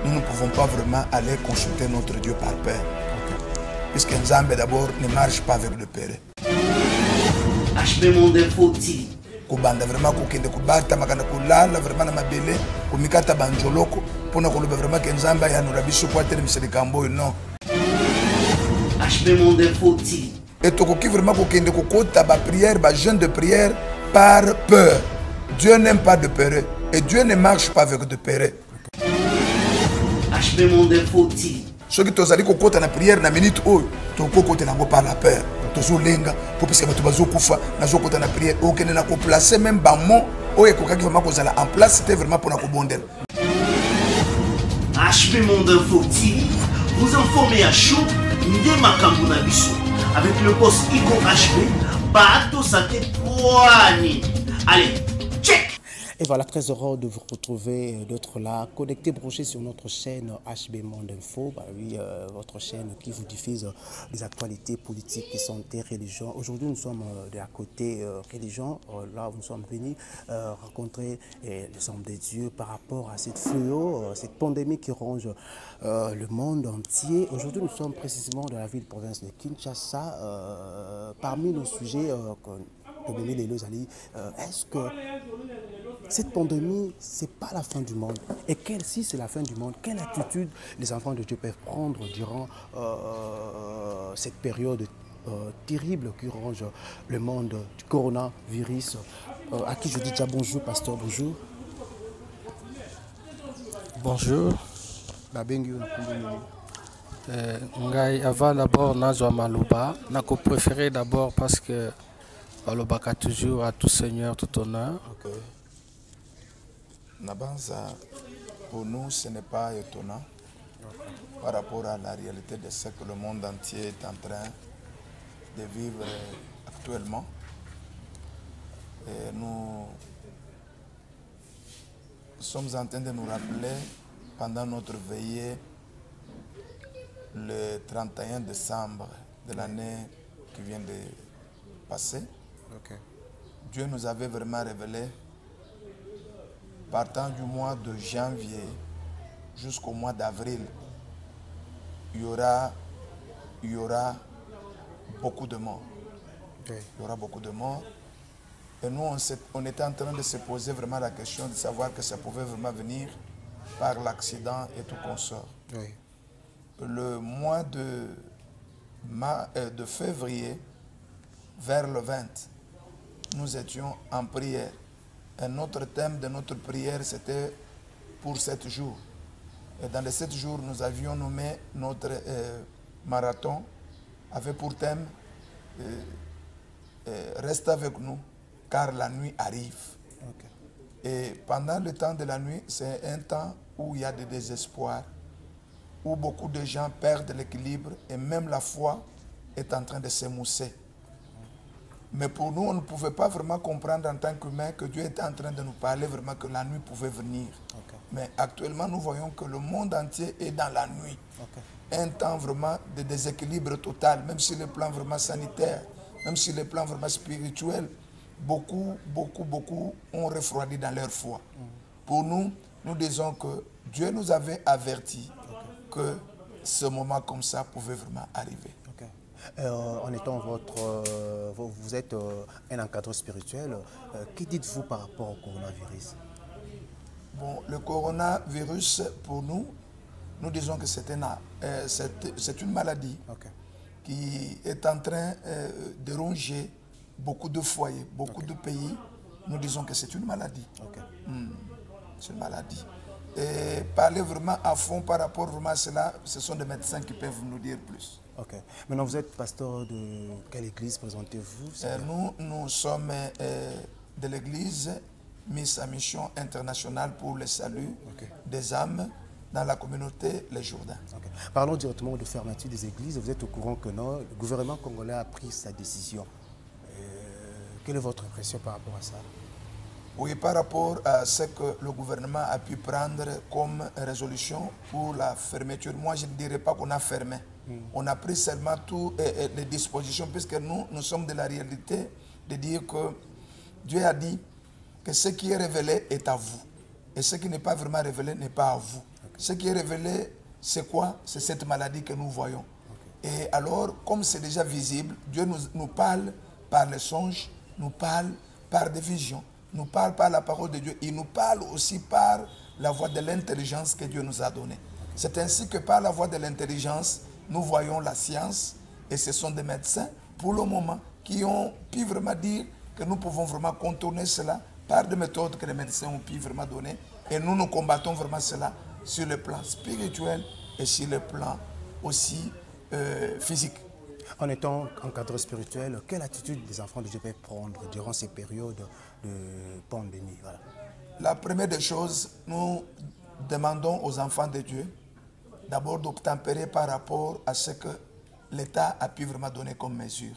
nous ne pouvons pas vraiment aller consulter notre Dieu par peur. Puisque Nzambe d'abord ne marche pas avec le père. HB Monde Info TV. Kubanda vraiment kokende kubata makanda kulala vraiment na mabele kumikata banjoloko pona koloba vraiment que Nzambe ya nurabiso kwa tele miselikambo non. HB Monde Info TV. Et tokoki vraiment kokende kokota ba prière ba jeûne de prière par peur. Dieu n'aime pas de peur et Dieu ne marche pas avec de peur. HB Monde Info TV. Ce qui tozali kokota na prière na minute oyo tokokota nango par la peur. Tozolenga pour puisque bato bazokufa nazokota na prière okende na ko placer même ba mot oyo ekokaki vraiment kozala en place c'était vraiment pour na kobondela. HB Monde Info TV vous informez à chaud nde makambo na biso avec le boss Iko HB bato santé poani. Allez, check. Et voilà, très heureux de vous retrouver d'être là, connecté, branché sur notre chaîne HB Monde Info. Bah oui, votre chaîne qui vous diffuse des actualités politiques, santé, religion. Aujourd'hui, nous sommes de la côté religion. Là, nous sommes venus rencontrer les hommes de Dieu par rapport à cette fléau, cette pandémie qui ronge le monde entier. Aujourd'hui, nous sommes précisément dans la ville-province de Kinshasa. Parmi nos sujets, est-ce que cette pandémie, ce n'est pas la fin du monde? Et si c'est la fin du monde, quelle attitude les enfants de Dieu peuvent prendre durant cette période terrible qui ronge le monde du coronavirus? À qui je dis déjà bonjour, pasteur, bonjour. Bonjour. Avant d'abord, Nazwa Malouba. Nako préféré d'abord parce que Malobaka toujours à tout Seigneur, tout honneur. Okay. Nabanza, pour nous, ce n'est pas étonnant par rapport à la réalité de ce que le monde entier est en train de vivre actuellement. Et nous sommes en train de nous rappeler pendant notre veillée le 31 décembre de l'année qui vient de passer. Okay. Dieu nous avait vraiment révélé, partant du mois de janvier jusqu'au mois d'avril, il y aura beaucoup de morts. Okay. Il y aura beaucoup de morts. Et nous, on était en train de se poser vraiment la question de savoir que ça pouvait vraiment venir par l'accident et tout consort. Okay. Le mois de février, vers le 20, nous étions en prière. Et notre thème de notre prière, c'était pour 7 jours. Et dans les 7 jours, nous avions nommé notre marathon, avec pour thème reste avec nous, car la nuit arrive. Okay. Et pendant le temps de la nuit, c'est un temps où il y a des désespoirs, où beaucoup de gens perdent l'équilibre et même la foi est en train de s'émousser. Mais pour nous, on ne pouvait pas vraiment comprendre en tant qu'humains que Dieu était en train de nous parler vraiment que la nuit pouvait venir. Okay. Mais actuellement, nous voyons que le monde entier est dans la nuit. Okay. Un temps vraiment de déséquilibre total, même sur le plan vraiment sanitaire, même sur le plan vraiment spirituel, beaucoup ont refroidi dans leur foi. Pour nous, nous disons que Dieu nous avait averti que ce moment comme ça pouvait vraiment arriver. En étant vous êtes un encadreur spirituel, que dites-vous par rapport au coronavirus? Bon, le coronavirus, pour nous, nous disons que c'est une maladie qui est en train de ronger beaucoup de foyers, beaucoup de pays. Nous disons que c'est une maladie. C'est une maladie. Et parler vraiment à fond par rapport vraiment à cela, ce sont des médecins qui peuvent nous dire plus. Ok. Maintenant, vous êtes pasteur de quelle église présentez-vous? Nous sommes de l'église Miss à Mission Internationale pour le salut des âmes dans la communauté Les Jourdains. Okay. Parlons directement de fermeture des églises. Vous êtes au courant que non, le gouvernement congolais a pris sa décision. Quelle est votre impression par rapport à ça? Oui, par rapport à ce que le gouvernement a pu prendre comme résolution pour la fermeture, moi je ne dirais pas qu'on a fermé. On a pris seulement toutes les dispositions, puisque nous sommes de la réalité de dire que Dieu a dit que ce qui est révélé est à vous. Et ce qui n'est pas vraiment révélé n'est pas à vous. Ce qui est révélé, c'est quoi? C'est cette maladie que nous voyons. Et alors, comme c'est déjà visible, Dieu nous parle par les songes, nous parle par des visions, nous parle par la parole de Dieu. Il nous parle aussi par la voie de l'intelligence que Dieu nous a donnée. C'est ainsi que par la voie de l'intelligence, nous voyons la science, et ce sont des médecins, pour le moment, qui ont pu vraiment dire que nous pouvons vraiment contourner cela par des méthodes que les médecins ont pu vraiment donner. Et nous nous combattons vraiment cela sur le plan spirituel et sur le plan aussi physique. En étant encadreur spirituel, quelle attitude les enfants de Dieu peuvent prendre durant ces périodes de pandémie? Voilà. La première des choses, nous demandons aux enfants de Dieu d'abord d'obtempérer par rapport à ce que l'État a pu vraiment donner comme mesure.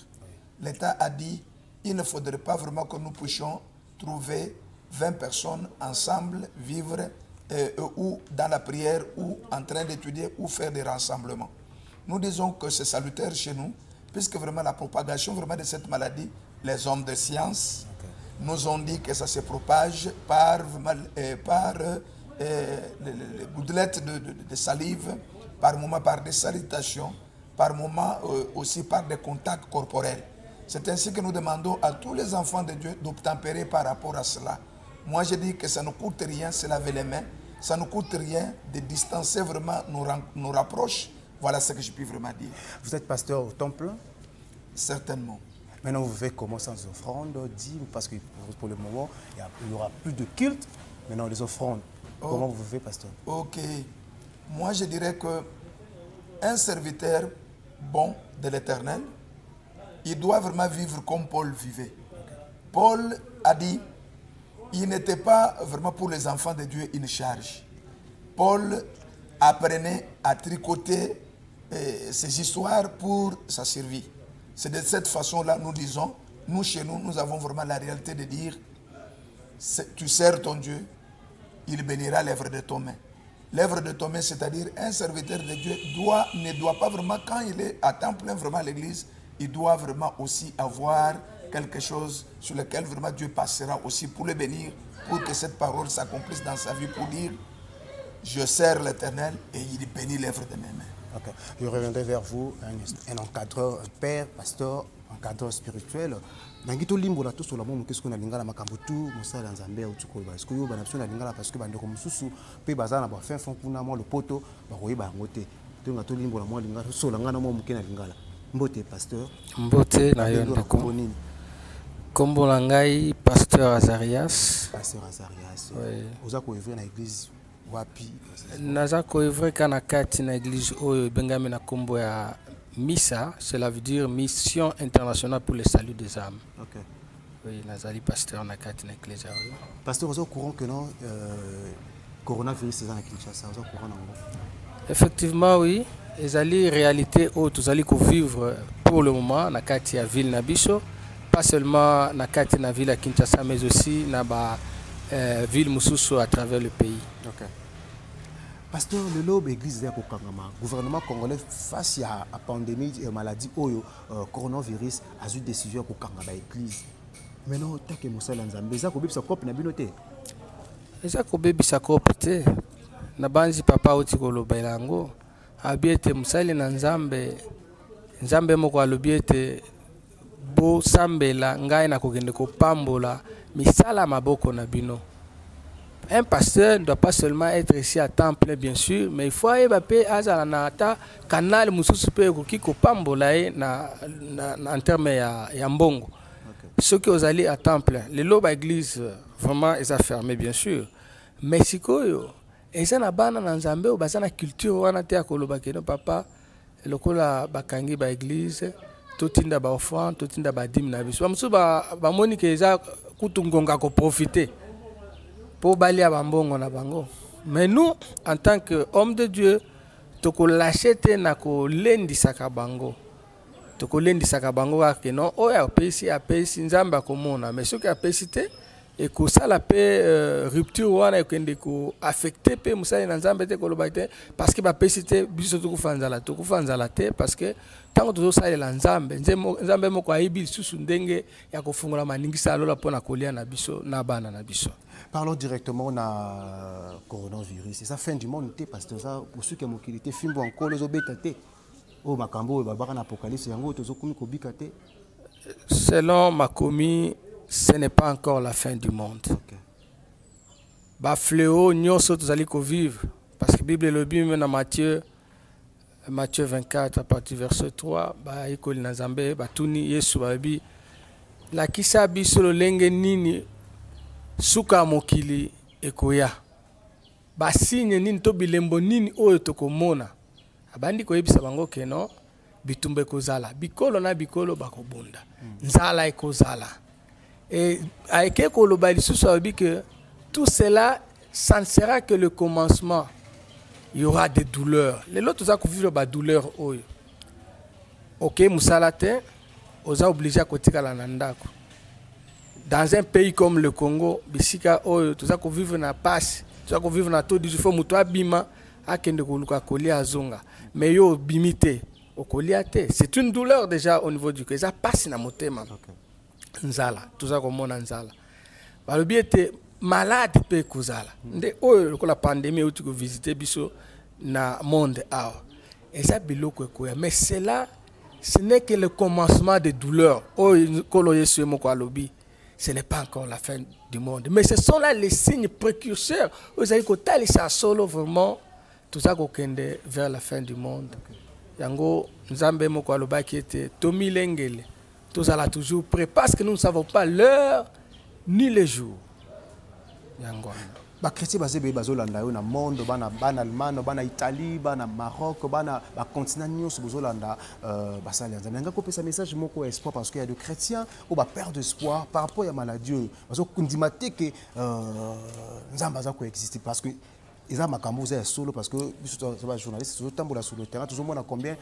L'État a dit qu'il ne faudrait pas vraiment que nous puissions trouver 20 personnes ensemble, vivre ou dans la prière, ou en train d'étudier, ou faire des rassemblements. Nous disons que c'est salutaire chez nous, puisque vraiment la propagation vraiment de cette maladie, les hommes de science nous ont dit que ça se propage par les gouttelettes de salive, par moment par des salutations, par moment aussi par des contacts corporels. C'est ainsi que nous demandons à tous les enfants de Dieu d'obtempérer par rapport à cela. Moi, je dis que ça ne coûte rien, se laver les mains. Ça ne coûte rien de distancer vraiment nos rapproches. Voilà ce que je peux vraiment dire. Vous êtes pasteur au temps plein? Certainement. Maintenant, vous vivez comment sans offrande, dîmes? Parce que pour le moment, il n'y aura plus de culte. Maintenant, les offrandes. Comment vous vivez, pasteur? Ok. Moi, je dirais que un serviteur bon de l'Éternel, il doit vraiment vivre comme Paul vivait. Paul a dit, il n'était pas vraiment pour les enfants de Dieu une charge. Paul apprenait à tricoter ces histoires pour sa survie. C'est de cette façon-là, nous disons, nous chez nous, nous avons vraiment la réalité de dire, tu sers ton Dieu, il bénira l'œuvre de ton main. L'œuvre de ton main, c'est-à-dire un serviteur de Dieu ne doit pas vraiment, quand il est à temps plein vraiment à l'église, il doit vraiment aussi avoir quelque chose sur lequel vraiment Dieu passera aussi pour le bénir, pour que cette parole s'accomplisse dans sa vie, pour dire, je sers l'Éternel et il bénit l'œuvre de mes mains. Okay. Je reviendrai vers vous, un encadreur, un père, pasteur, encadreur spirituel. Nangito limbo la tout sur la monde qu'est-ce qu'on a lingala makambutu musala nzambe au tukoba est-ce que yo bana biso na lingala parce que bande ko mususu pe bazana ba fin fond kuna mo le poto ba koyeba ngote to ngato limbo la mo lingala so la ngana mo mukena lingala mbote pasteur mbote na yo ndeko kombo la ngai pasteur Azarias oui oza ko ouvrir na église wapi naza ko ouvrir kana kati na église oyo bengami na kombo ya Missa, cela veut dire Mission internationale pour le salut des âmes. Ok. Oui, Nazali pasteur Nakati na Ecclesia. Pasteur, vous êtes au courant que non, coronavirus est dans Kinshasa, vous êtes au courant non? Effectivement, oui. Ezali réalité où tous allez vivre pour le moment Nakati à ville Nabiso, pas seulement Nakati na ville à Kinshasa, mais aussi na ba ville Mususu à travers le pays. Ok. Pasteur, le lobe église est au Kangama. Gouvernement congolais face à la pandémie et maladie coronavirus a eu décision pour Kangama église. Maintenant, tant que Moussa Lanzambe, ça ko bibisa cop na binote. Ça ko bibisa cop te. Na banzi papa oti ko lobelango. Abiete Moussa Lanzambe. Nzambe moko alobiete bo sambela ngai na kokende ko pambola misala maboko na bino. Un pasteur ne doit pas seulement être ici à temps plein, bien sûr, mais il faut aller à canal mususupe kiko pambolae en termes ya mbongo. Ceux qui ont allé à temps plein, les loba église vraiment ils ont fermé bien sûr. Mais si koyo, ils ont bana na nzambe ou bazana culture wana te akoloba keno papa lokola bakangi ba église totinda ba offrande totinda ba dîme na biso. Bamusu ba moni ke za kutungonga ko profiter. Pour balayer à Bambongo na bango. Mais nous, en tant qu'hommes de Dieu, toko lâchete na ko lendi sakabango. Toko lendi sakabango que non, oh ya pesi nzamba komona. Mais ce qui a pesité, et que ça la paix rupture wana ekende ko affecter pe musala na nzambe te ko lobate parce que ba pesite biso to kufanzala te parce que tango to ça la nzambe nzambe moko ayibi susu ndenge ya kofungula maningisa alola pona kolia na biso na bana na biso. Parlons directement na coronavirus. C'est ça fin du monde parce que ça pour ceux qui ont mobilité fimbo encore les obétatés. Oh makambo babaka na apocalypse yango to zokomi ko bikate. Selon Makomi, ce n'est pas encore la fin du monde. Ba fléau nyonso tozali ko vivre parce que Bible le Bible na Matthieu 24 à partir du verset 3 ba ikoli na Nzambe batuni Yesu babi la kisa biso lolenge nini suka mokili ekoya ba signe nini to bilembo nini oyo tokomona abandi koyebisa bango keno bitumbe kozala bikolo na bikolo bakobunda nzala ekozala et aike koloba lisusu abi que tout cela ça ne sera que le commencement. Il y aura des douleurs les autres ça ko vivre ba douleur oyo OK musala te oza obligé kotikala na ndako. Dans un pays comme le Congo, bisika oyo toza ko vivre na passe, toza ko vivre na taux du fo muto abima akende ko luka kolia azonga. Mais yo bimité okolia te. C'est une douleur déjà au niveau du cœur. Ça passe na motema. Nzala, toza ko mona nzala. Balobi ete malade pe kozala. Nde oyo ko la pandémie uti ko visiter biso na monde awa. Et ça biloko ekoya. Mais cela ce n'est que le commencement des douleurs. Oyo kolo Yesu moko alobi. Ce n'est pas encore la fin du monde. Mais ce sont là les signes précurseurs. Vous avez côté ça solo vraiment tout ça kokende vers la fin du monde. Yango nzambe moko aloba ki ete tomi lengele. Tout ça là toujours prêt parce que nous ne savons pas l'heure ni le jour. Yango. Ba chrétien bazebe bazolanda yo na monde bana Allemagne bana Italie bana Maroc bana ba continent nyonso bazolanda basali nzambe nga kopesa message moko espoir parce qu'il y a de chrétiens ou ba perdre espoir par rapport à maladie bazo kundima te que nzamba za ko exister parce que ils ont makambo za solo parce que ba journaliste toujours tambola sur le terrain toujours mona combien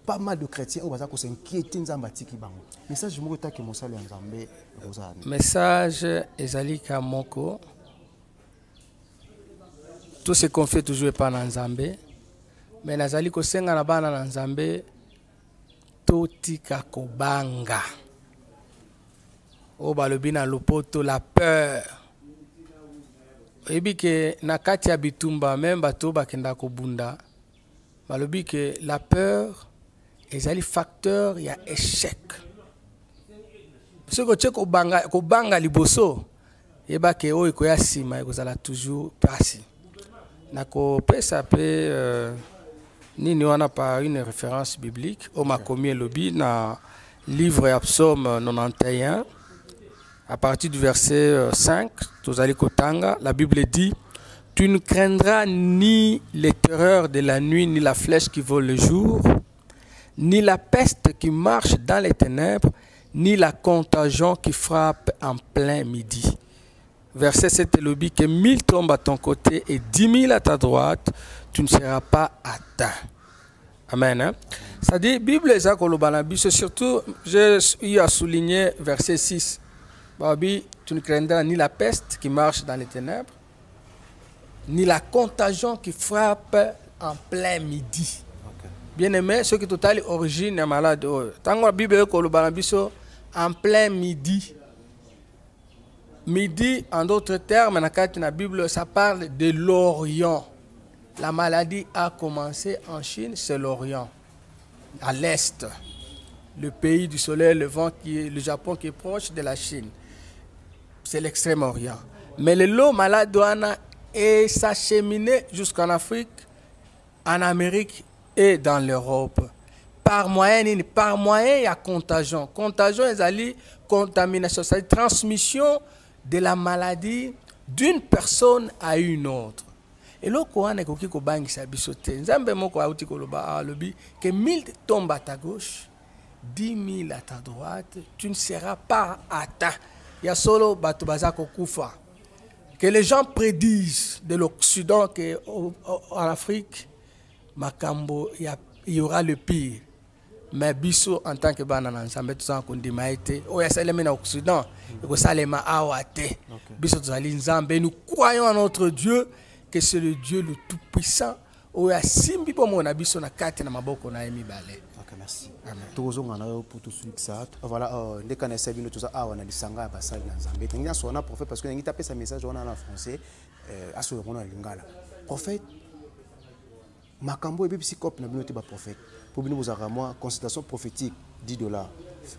pas mal de chrétiens ou baza ko s'inquiéter nzamba tiki bango message moko ta que mosali nzambe rozana message ezali ka moko. Tout ce qu'on fait toujours pas dans Nzambe, mais nazali ko senga na bana na Nzambe totika kobanga. O balobi na lopoto la peur. Ebi ke na kati ya bitumba même bato bakenda kobunda. Balobi ke la peur ezali facteur ya échec. Ce que tu kobanga liboso eba ke o ekoya sima ekozala toujours passé. Nako pesa pe nini wana par une référence biblique au Makomi Lobi na livre ya Psaume 91 à partir du verset 5 tozali kotanga la Bible dit tu ne craindras ni les terreurs de la nuit ni la flèche qui vole le jour ni la peste qui marche dans les ténèbres ni la contagion qui frappe en plein midi. Verset 7 Lobi que 1000 tombent à ton côté et 10 000 à ta droite, tu ne seras pas atteint. Amen. Hein? Ça dit, Bible est surtout, j'ai eu à souligner verset 6. Babi, tu ne craindras ni la peste qui marche dans les ténèbres, ni la contagion qui frappe en plein midi. Okay. Bien aimé, ce qui total origine est malade. Tant que la Bible est en plein midi. Midi, en d'autres termes, dans la Bible, ça parle de l'Orient. La maladie a commencé en Chine, c'est l'Orient. À l'Est, le pays du soleil levant, le Japon qui est proche de la Chine. C'est l'Extrême-Orient. Mais le lot malade est s'acheminé jusqu'en Afrique, en Amérique et dans l'Europe. Par moyen, il y a contagion. Contagion, c'est contamination, c'est transmission de la maladie d'une personne à une autre. Et là, quand on est au banque, c'est bisoté. Nzambe moko auti koloba lobi que 1000 tombent à ta gauche, 10 000 à ta droite, tu ne seras pas atteint. Il y a solo batubaza kokufa. Que les gens prédisent de l'Occident qu'en Afrique, Makambo, il y aura le pire. mais biso en tant que bana na nzambe tozala kondima ete oyo asalemi na occident ekosalema awa te. Biso tozali nzambe, nous croyons en notre Dieu que c'est le Dieu le tout puissant oyo asimbi bomo na biso na kati na maboko na ye mibale. Ok, merci. Amen. Pour tout ça. Voilà, dès qu'on essaie de tout ça, on a du sang à passer dans Zambie. Il y a un prophète parce que il tapé sa message on a en français à ce moment lingala. Prophète Makambo et puis cop na binote ba prophète. Pour bino vous avoir moi consultation prophétique $10.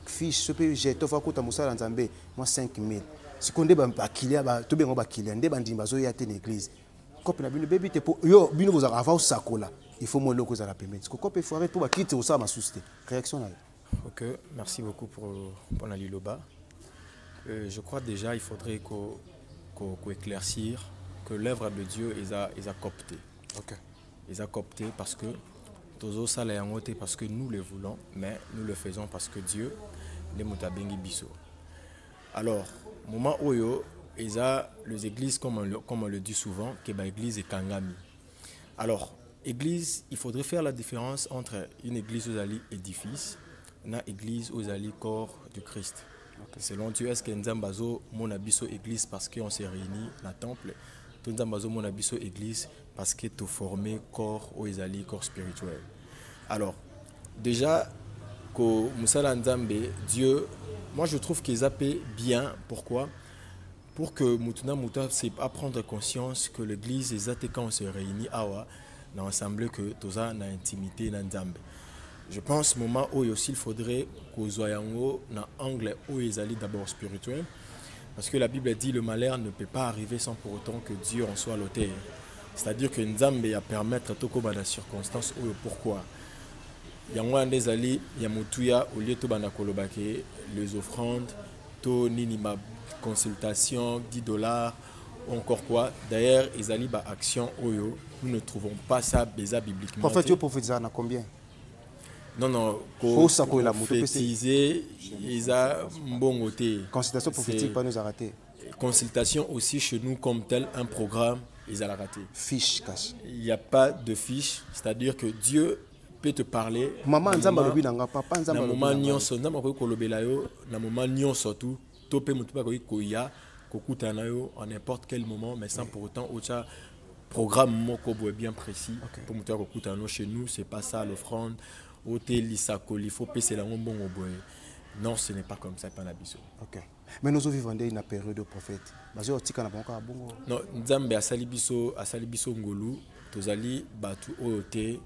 Fiche ce que j'ai tofa ko ta musala Nzambe moi 5000. Si konde ba kilia ba to bengo ba kilia nde ba ndimba zo ya te l'église. Cop na bino baby te pour yo bino vous avoir avant sakola. Il faut mon logo à la permettre. Parce que faut arrêter pour quitter au ça ma souci. Réaction là. Ok, merci beaucoup pour la liloba. Je crois déjà il faudrait qu'on éclaircir que l'œuvre de Dieu est à copté. Ok. Ils ont copté parce que tozo sala yango te parce que nous le voulons, mais nous le faisons parce que Dieu ne mutabengi biso. Alors, moment oyo ils ont les églises comme on le dit souvent, que ba église est kangami. Alors église, il faudrait faire la différence entre une église aux alliés édifice et une église aux alliés corps du Christ. Okay. Selon Dieu, est-ce que Nzambazo mon abisso église parce qu'on s'est réunis dans le temple, tout Nzambazo mon abisso église parce que tu formé corps aux alliés corps spirituel. Alors déjà que Moussala Nzambe, Dieu, moi je trouve qu'ils appellent bien. Pourquoi? Pour que Moutuna Mouta c'est à prendre conscience que l'église est quand on se réunit awa dans l'assemblée que toza na intimité na Nzambe. Je pense moment où aussi il faudrait qu'aux soyons dans angle où ils allaient d'abord spirituel parce que la Bible dit le malheur ne peut pas arriver sans pour autant que Dieu en soit l'auteur. C'est-à-dire que Nzambe a permettre toko ba na circonstance où pourquoi yango des alliés ya mutuya au lieu to bana kolobake les offrandes to nini ma consultation $10 encore quoi. D'ailleurs ils allaient ba action oyo nous ne trouvons pas ça déjà bibliquement. Prophète, tu prophétiser à combien? Non, prophétiser, ils ont bon côté. Consultation prophétique, pas nous a raté. Consultation aussi chez nous comme tel, un programme, ils ont raté. Fiche, cache. Il n'y a pas de fiche, c'est-à-dire que Dieu peut te parler. Maman, Nzamba lobi nanga, papa Nzamba lobi nanga. Na moment nyonso, Nzamba ko kolobela yo, na moment nyonso tout, topé mutu pa ko koya, kokuta na yo en n'importe quel moment, mais sans pour autant autre programme moko bien précis pour mutu ko kuta no chez nous, c'est pas ça l'offrande. Hôtel Isakoli, il faut payer la bon au bois. Non, ce n'est pas comme ça, pas l'abisso. Ok. Mais nous vivons dans une période de prophète. Non, Nzambe a salibiso ngolu, tozali batu oyote,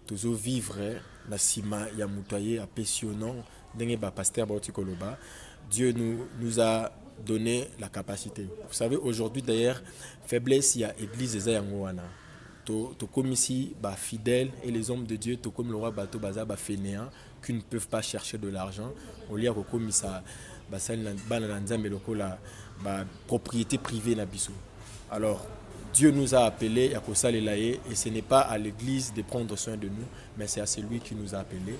tozo vivre na sima ya mutaye apessionnant, dengue ba pasteur ba otikoloba. Dieu nous a donné la capacité. Vous savez aujourd'hui d'ailleurs, faiblesse il y a église eza yango wana. To comme ici, bah, fidèles et les hommes de Dieu, to comme le roi Bato Baza, bah, fainéants, qui ne peuvent pas chercher de l'argent. Au lieu de comme ça, bah, propriété privée n'abisso. Alors, Dieu nous a appelés à Kosa Lelaye, et ce n'est pas à l'église de prendre soin de nous, mais c'est à celui qui nous a appelés.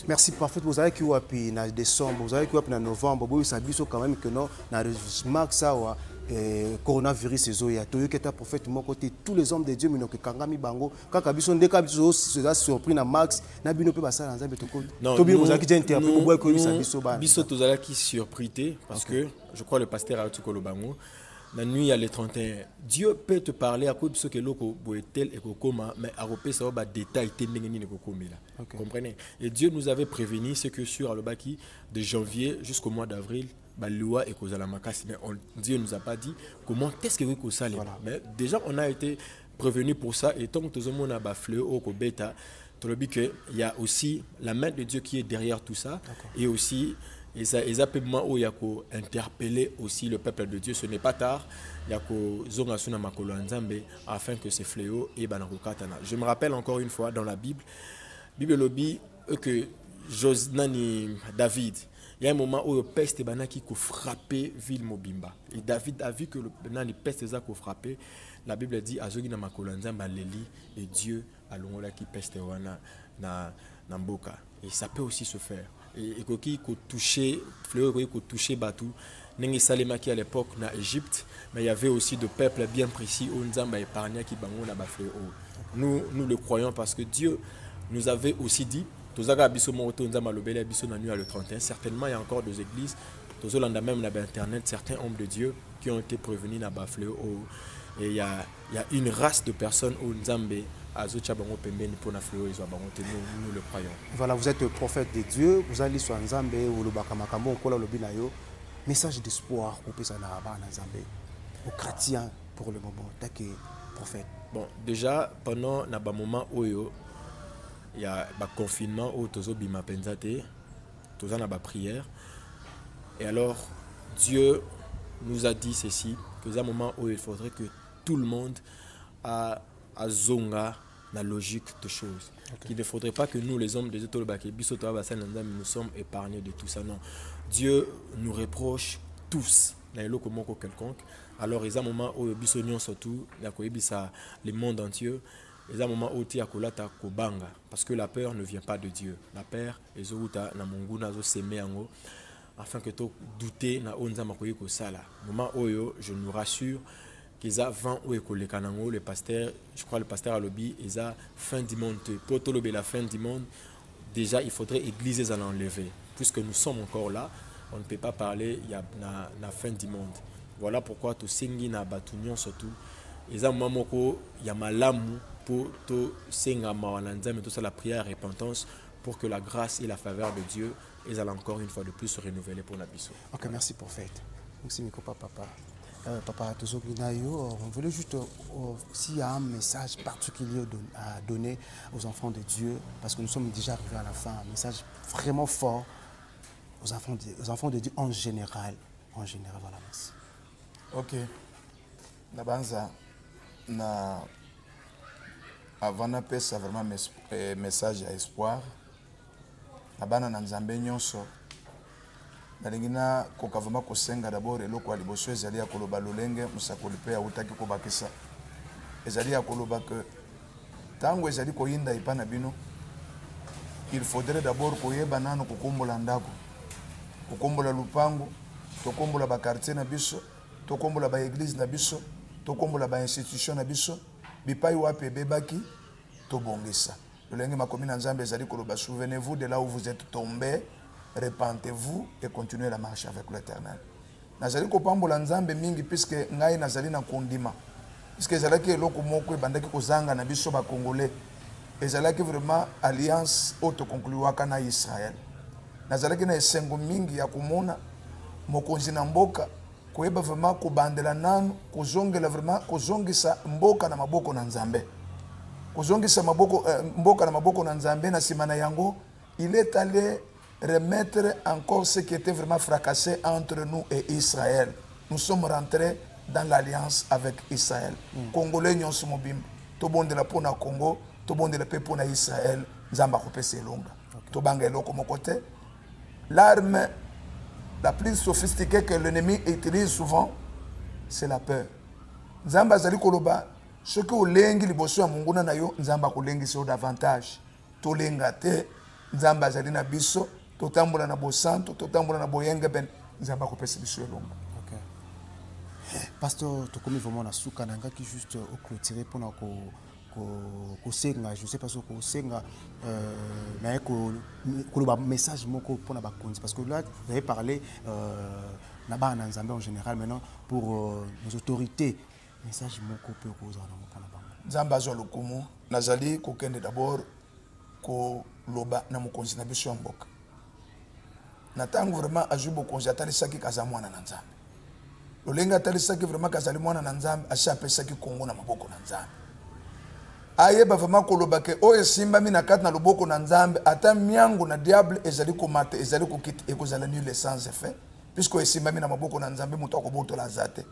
Merci, parfait. Vous avez qui ou api na décembre, vous avez qui ou api na novembre, vous savez quand même que non, na remarque ça ou coronavirus et zoya. Toyo keta prophète mon côté tous les hommes de Dieu mais que kangami bango kaka biso ndeka biso c'est surpris na max na bino pe basala nzambe toko. To bien vous avez qui interpréter pour boire ko bisa biso ba. Biso tozala qui surpris parce que je crois le pasteur a tukolo bango. La nuit à les 31, Dieu peut te parler à quoi que l'eau boetel et kokoma, mais à repérer ça va détail tenengeni ne kokomela. Comprenez? Et Dieu nous avait prévenu ce que sur le baki de janvier jusqu'au mois d'avril, bah loi et cause à la macasse, mais Dieu nous a pas dit comment est-ce que vous ça. Mais déjà on a été prévenu pour ça et tant que tout le monde a baflé au bêta, tu le dis que il y a aussi la main de Dieu qui est derrière tout ça et aussi et ça exactement où il y a interpeller aussi le peuple de Dieu. Ce n'est pas tard. Il y a zonga suna makolo nzambe afin que ces fléaux et banakokatana. Je me rappelle encore une fois dans la Bible lobby que David, il y a un moment où le peste banaki ko frappé ville Mobimba. Et David a vu que le peste ça ko frappé. La Bible dit azogi na makolo nzambe leli et Dieu a longola qui peste wana na mboka. Et ça peut aussi se faire. Et qui touché fleur qui touché batou n'engi salemaki à l'époque na Égypte mais il y avait aussi de peuples bien précis où Nzamba épargna qui bango na bafleur. Nous le croyons parce que Dieu nous avait aussi dit tozaka biso moko nzamba lobele biso na nuit le 31. Certainement il y a encore des églises tozolanda même na internet certains hommes de Dieu qui ont été prévenus na bafléau et il y a une race de personnes où nzambe azocha bango pembeni pour na fléau ils bango nous le croyons. Voilà, vous êtes prophète de Dieu, vous allez sur nzambe ou le bakamakambo kola lobi na yo. Message d'espoir au pesa na ba na nzambe aux chrétiens pour le moment tant que prophète. Bon, déjà pendant na ba moment oyo il y a ba confinement où tozo bima penzate toza na ba prière. Et alors Dieu nous a dit ceci, que c'est un moment où il faudrait que tout le monde a zonga la logique de choses. Okay. Qu'il ne faudrait pas que nous, les hommes des autres, nous sommes épargnés de tout ça. Non. Dieu nous reproche tous, quelconque. Alors, il y a un moment où nous surtout, le monde entier, il y a un moment où parce que la peur ne vient pas de Dieu. La peur, afin que tu douter na onza makoyi ko sala moment oyo je nous rassure qu'ils a 20 ou école kanango le pasteur je crois le pasteur alobi ils a fin du monde pour tout la fin du monde déjà il faudrait églises à l'enlever puisque nous sommes encore là on ne peut pas parler il y a na fin du monde voilà pourquoi tout singi na batunion surtout ils a mamoko il y a malamu pour tout singa mawananza mais tout ça la prière et repentance pour que la grâce et la faveur de Dieu ils allent encore une fois de plus se renouveler pour la biso. Ok, merci prophète. Merci Miko papa. Papa Tozoginayo, on voulait juste s'il y a un message particulier à donner aux enfants de Dieu, parce que nous sommes déjà arrivés à la fin, un message vraiment fort aux enfants de Dieu en général. En général, voilà, merci. Ok. Nabanza, avant de passer vraiment un message à espoir, abana na nzambe nyonso balingina kokavama kosenga d'abord eloko aliboso ezali ya koloba lolenge musakoli pe autaki kobakisa ezali ya koloba que tango ezali koyinda ipana bino il faudrait d'abord koyeba nano kokombola ndako kokombola lupango tokombola ba quartier na biso tokombola ba église na biso tokombola ba institution na biso bipai wapi ebebaki tobongisa. Souvenez-vous de là où vous êtes tombé, repentez-vous et continuez la marche avec l'Éternel. Nazali ko pambola nzambe mingi puisque ngai nazali na kondima. Puisque ezalaki eloko moko ebandaki kozanga na biso ba Congolais. Ezalaki vraiment alliance auto concluaka na Israël. Nazalaki na esengo mingi ya komona mokonzi na mboka koyeba vraiment kobandela nanu kozongela vraiment kozongisa mboka na maboko na nzambe. Kozongisa maboko mboka na maboko na nzambe na simana yango, il est allé remettre encore ce qui était vraiment fracassé entre nous et Israël. Nous sommes rentrés dans l'alliance avec Israël. Congolais nyonso mobimba to bondela pona Congo, to bondela pe pona Israël, nzamba kopesa elonga. To banga eloko mokote. L'arme la plus sophistiquée que l'ennemi utilise souvent, c'est la peur. Nzamba zali koloba ce que olengi liboso ya munguna na yo nzamba kolengi so davantage to lenga te nzamba zali na biso to tambola na bosanto to tambola na boyenge ben nzamba kopesa biso elonga. OK. Pasteur tokomi vraiment na suka nanga qui juste au clôturer pour na ko senga je sais pas ko senga na ko ba message moko pour na ba konzi parce que là vous avez parlé na ba na nzambe en général maintenant pour nos autorités. Message moko pe ko za na mokana bango. Nzamba zo lokumu nazali kokende d'abord ko loba na mokonzi na biso mboka. Na tango vraiment ajubo konzi atali saki kaza mwana na nzambe. Lolenga atali saki vraiment kazali mwana na nzambe ashape saki Kongo na maboko na nzambe. Ayeba vraiment ko loba ke o esimba mi na kat na loboko na nzambe ata miango na diable ezali ko mate ezali ko kit e ko zala nul sans effet puisque esimba mi na maboko na nzambe muto ko boto la zate.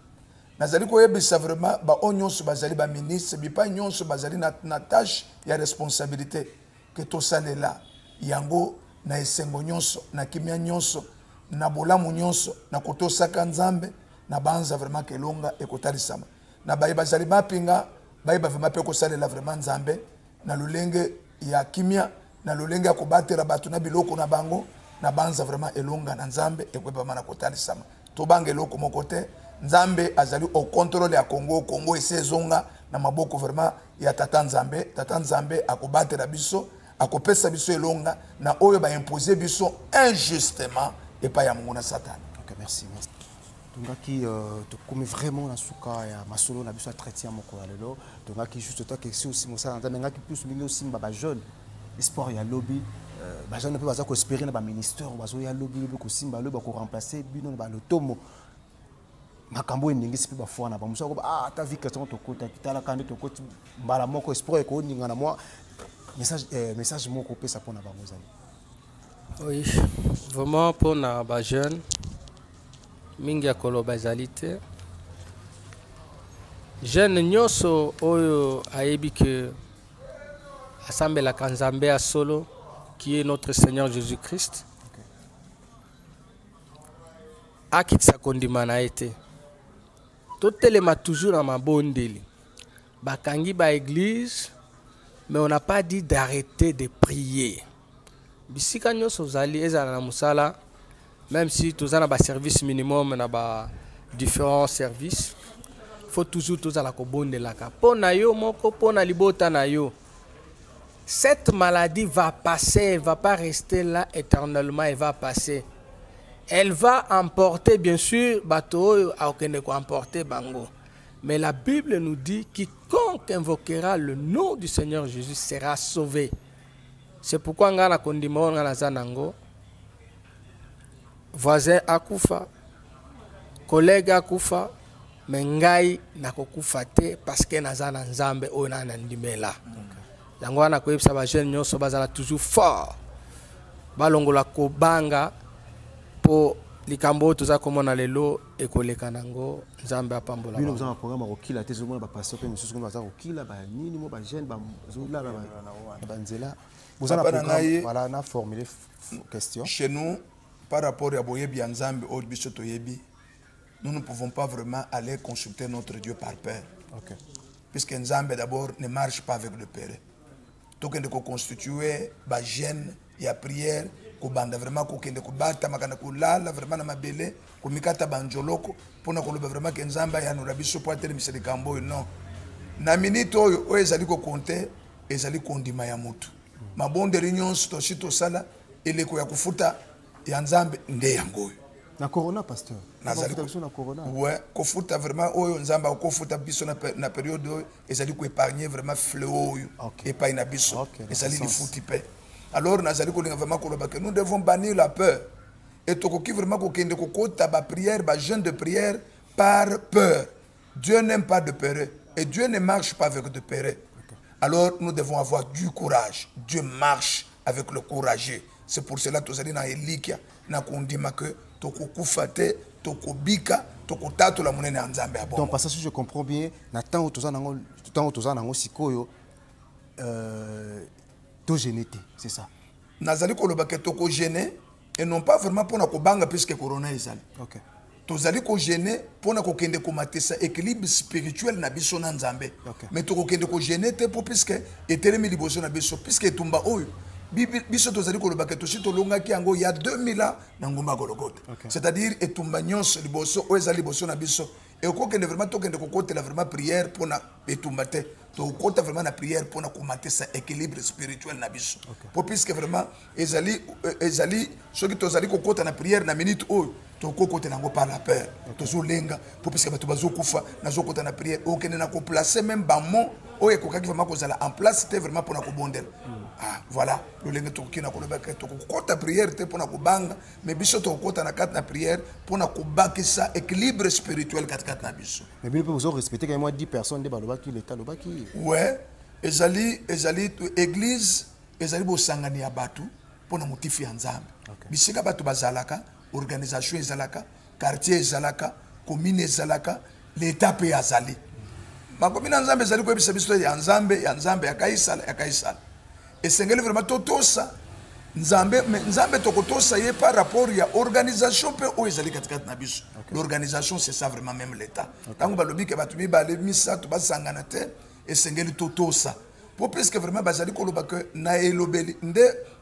Nazali koyebisa vraiment ba onyonso bazali ba ministre bipa nyonso bazali na tâche ya responsabilité que to salela yango na esengo nyonso na kimia nyonso na bolamu nyonso na kotosaka nzambe na banza vraiment kelonga ekotalisama na bayi bazali mapinga bayi ba vraiment pe ko salela vraiment nzambe na lolenge ya kimia na lolenge ya kobatela batu na biloko na bango na banza vraiment elonga na nzambe ekweba mana kotalisama to bange eloko mokote nzambe azali au contrôle ya Congo esezonga na maboko vraiment ya tata nzambe akobatela biso akopesa biso elonga na oyo ba imposer biso injustement et pas ya munguna Satan. OK, merci. Donc qui te comme vraiment na suka ya masolo na biso traiter ya moko lelo. Donc qui juste toi question aussi mosa nza menga ki plus mingi aussi ba jeune espoir ya lobby ba jeune peut baza ko espérer na ba ministère bazo ya lobby ko simba lo ba ko remplacer bino ba lotomo. Makambo ndingi sipi ba fona ba musa ko ah ta vie question to kota kitala kandi to koti mbala moko espoir ko ninga na moi message moko pesa pona ba mozali. Oui, vraiment pour les jeunes, mingi ya koloba ezali te. Jeune nyonso oyo ayebi que asambelaka Nzambe ya solo, qui est notre Seigneur Jésus-Christ, akitisa kondima na ete. Totelema toujours na mabondeli. Bakangi ba église, mais on n'a pas dit d'arrêter de prier. Bisika nyonso zali ezala na musala, même si tous na ba service minimum na ba différents services, il faut toujours tous la kobondelaka. Pona yo moko pona libota na yo. Cette maladie va passer, elle va pas rester là éternellement, elle va passer. Elle va emporter bien sûr bateau a okende ko emporter bango. Mais la Bible nous dit quiconque invoquera le nom du Seigneur Jésus sera sauvé. C'est pourquoi ngana kondima ngana zanango voisin akufa collègue akufa mengai nakokufa te parce que nazana nzambe oyo na ndimela. Yango wana ko yebisa ba jeune nyonso bazala toujours fort. Balongola ko banga po likambo toza komona lelo ekoleka nango nzambe apambola. Bino za programme okila te zomona ba pasteur pe mususu ko baza okila ba nini mo ba jeune ba zola ba nzela. Vous avez voilà, on formulé question. Chez nous, par rapport à Boyebi Nzambe ou Bisoto Yebi, nous ne pouvons pas vraiment aller consulter notre Dieu par peur. Okay. Puisque Nzambe d'abord ne marche pas avec le père. Donc on doit constituer ba gêne, il y a prière, ko banda vraiment ko kende ko bata makana ko lala vraiment na mabele, ko mikata banjoloko pour na ko loba vraiment que Nzambe ya no rabiso po atele miseli kambo non. Na minute oyo ezali ko compter, ezali kondima ya mutu. Mabonde réunion to sala eleko ya kufuta ya Nzambe nde yango. Na corona pasteur. Nazali na corona. Ouais, kofuta vraiment oyo Nzamba kofuta biso na période oyo ezali ko épargner vraiment fléau oyo et pas ina biso. Ezali li futi pe. Alors nazali ko linga vraiment ko loba que nous devons bannir la peur. Et tokoki vraiment ko kende ko kota ba prière, ba jeûne de prière par peur. Dieu n'aime pas de peur et Dieu ne marche pas avec de peur. Alors nous devons avoir du courage. Dieu marche avec le courageux. C'est pour cela que nous allons dans Elikia, na kondima que toko kufate, toko bika, toko tato la monnaie nzambe abon. Donc parce que si je comprends bien, na temps où toza nango sikoyo to génété, c'est ça. Nazali ko loba ke toko gêner et non pas vraiment pour na ko banga puisque corona ezali. OK. Tozali ko gêner pour na ko kende ko matesa équilibre spirituel na biso na nzambe. Mais toko kende ko gêner te pour puisque etelemi liboso na biso puisque tumba oyo biso tozali ko loba ke tosi to longa ki yango ya 2000 ans na ngomba Golgotha. C'est-à-dire etumba nyonso liboso oyo ezali liboso na biso et ko kende vraiment to kende ko kotela vraiment prière pour na etumba te. To kota vraiment na prière pour na ko matesa équilibre spirituel na biso. Pour puisque vraiment ezali soki tozali ko kota na prière na minute oyo toko kote nango par la peur. Tozo lenga pour puisque bato bazo kufa nazo kota na prière o kende na ko placer même ba mot o ekokaki vraiment kozala en place c'était vraiment pour na ko bondel. Ah voilà le lenga to kina ko lobaka to kota prière te pour na ko banga mais biso to kota na kat na prière pour na ko bakisa équilibre spirituel kat na biso. Mais bien vous respecter quand même 10 personnes de balobaki l'état lobaki. Ouais, ezali église ezali bo sangani ya batu pour na motifi ya Nzambe. Bisika batu bazalaka organisation ezalaka, quartier ezalaka, commune ezalaka, l'état pe azali. Makomi na Nzambe ezali ko ebisa biso ya Nzambe ya kaisala. Et sengeli vraiment totosa Nzambe tokotosa ye par rapport ya organisation pe o ezali katikati na biso. L'organisation c'est ça vraiment même l'état. Tango balobi ke batu mibale misa to basangana te et sengeli totosa. Pour parce que vraiment bazali ko loba que na elobeli nde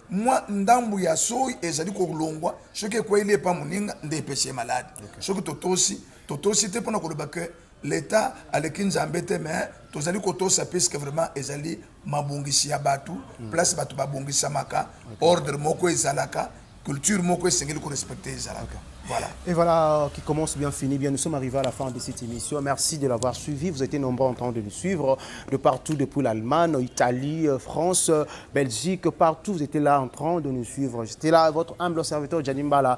moi ndambu ya soyi ezali ko longwa soki ko ile pa muninga nde pese malade soki totosi te pona ko loba que l'État avec Nzambe te mais tozali koto sa puisque vraiment ezali mabongisi ya batu place batu babongisa maka ordre moko ezalaka culture moko esengeli ko respecter ezalaka. Voilà. Et voilà qui commence bien fini. Bien, nous sommes arrivés à la fin de cette émission. Merci de l'avoir suivi. Vous étiez nombreux en train de nous suivre de partout, depuis l'Allemagne, Italie, France, Belgique, partout. Vous étiez là en train de nous suivre. J'étais là, votre humble serviteur Djanimbala.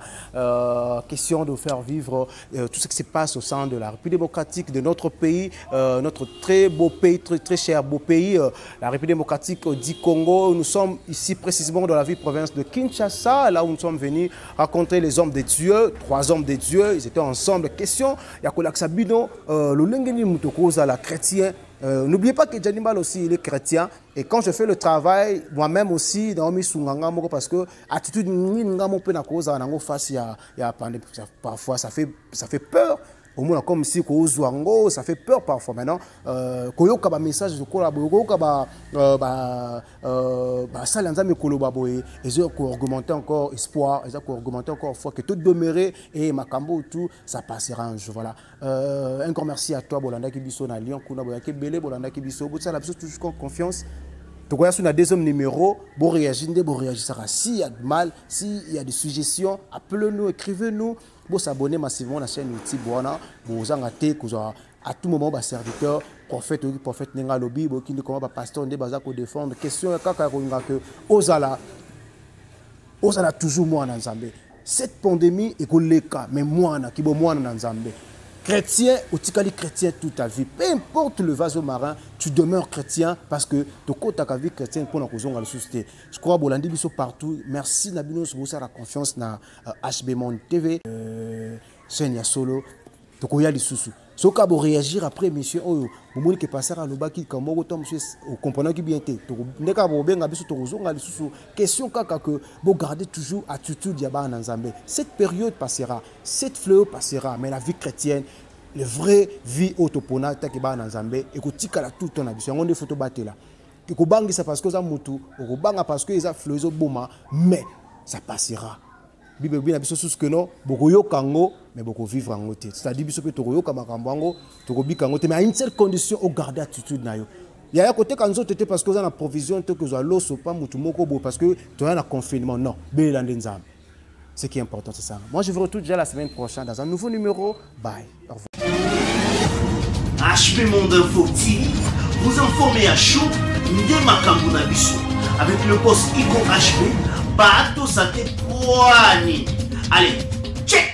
Question de faire vivre tout ce qui se passe au sein de la République démocratique de notre pays, notre très beau pays, très cher beau pays, la République démocratique du Congo. Nous sommes ici précisément dans la ville province de Kinshasa, là où nous sommes venus rencontrer les hommes de Dieu. 3 hommes de Dieu, ils étaient ensemble. Question, Yakola Sabino, le Lengeni Mutokoza, la chrétien. N'oubliez pas que Djanimbal aussi, il est chrétien. Et quand je fais le travail, moi-même aussi, dans mes sunganga, parce que attitude parfois ça fait peur. Au moins comme si ça fait peur parfois maintenant. Koyoka ba message de koyoka ba salanza me koloba boy et je ko augmenter encore espoir, et ça ko augmenter encore foi que tout demeurer et makambo tout ça passera un jour. Voilà. Un grand merci à toi Bolanda Kibiso na Lyon kuna boya Kebele Bolanda Kibiso ça la toujours confiance. Donc voilà, sur le deuxième numéro, vous réagissez, s'il y a du mal, s'il y a des suggestions, appelez-nous, écrivez-nous. Vous s'abonnez massivement à la chaîne YouTube. Vous en à tout moment, les serviteurs, prophète, Nenga Lobby, qui ne comment pasteur, des bazar pour défendre. Question, que Osala toujours moi en Zambie. Cette pandémie est le cas, mais moi, qui est moi en Zambie. Chrétien, ou tikali chrétien toute ta vie. Peu importe le vaso marin, tu demeures chrétien parce que tu as ta vie chrétienne pour la société. Je crois que Bolandi Biso partout. Merci Nabino pour la confiance dans HB Monde TV. Senya Solo. Donc il y a des sous. Si vous voulez réagir après l'émission, vous pouvez passer à l'obaki comme vous comprenez qui bien été. Question que vous gardez toujours attitude en Zambie. Cette période passera, cette fléau passera, mais la vie chrétienne, la vraie vie autopona qui va en Zambie, et que tu as tout ton habitude. On est photo batté là. Et que bang ça parce que ça mutu, ou bang parce que ça fléau boma, mais ça passera. Bible bien biso sous que non bokoyo kango mais boko vivre en côté c'est-à-dire biso pe tokoyo kama kambango tokobi kango mais à une seule condition au garder attitude na yo il y a un côté quand c'était parce que on a provision que zo loso pas mutu moko bo parce que tu as un confinement non belande nzam ce qui est important c'est ça. Moi je vous retrouve déjà la semaine prochaine dans un nouveau numéro. Bye, au revoir. HB Monde Info TV vous informez à chaud Nde Makambuna Biso avec le boss Iko HB Bato Sate Poani. Allez, check.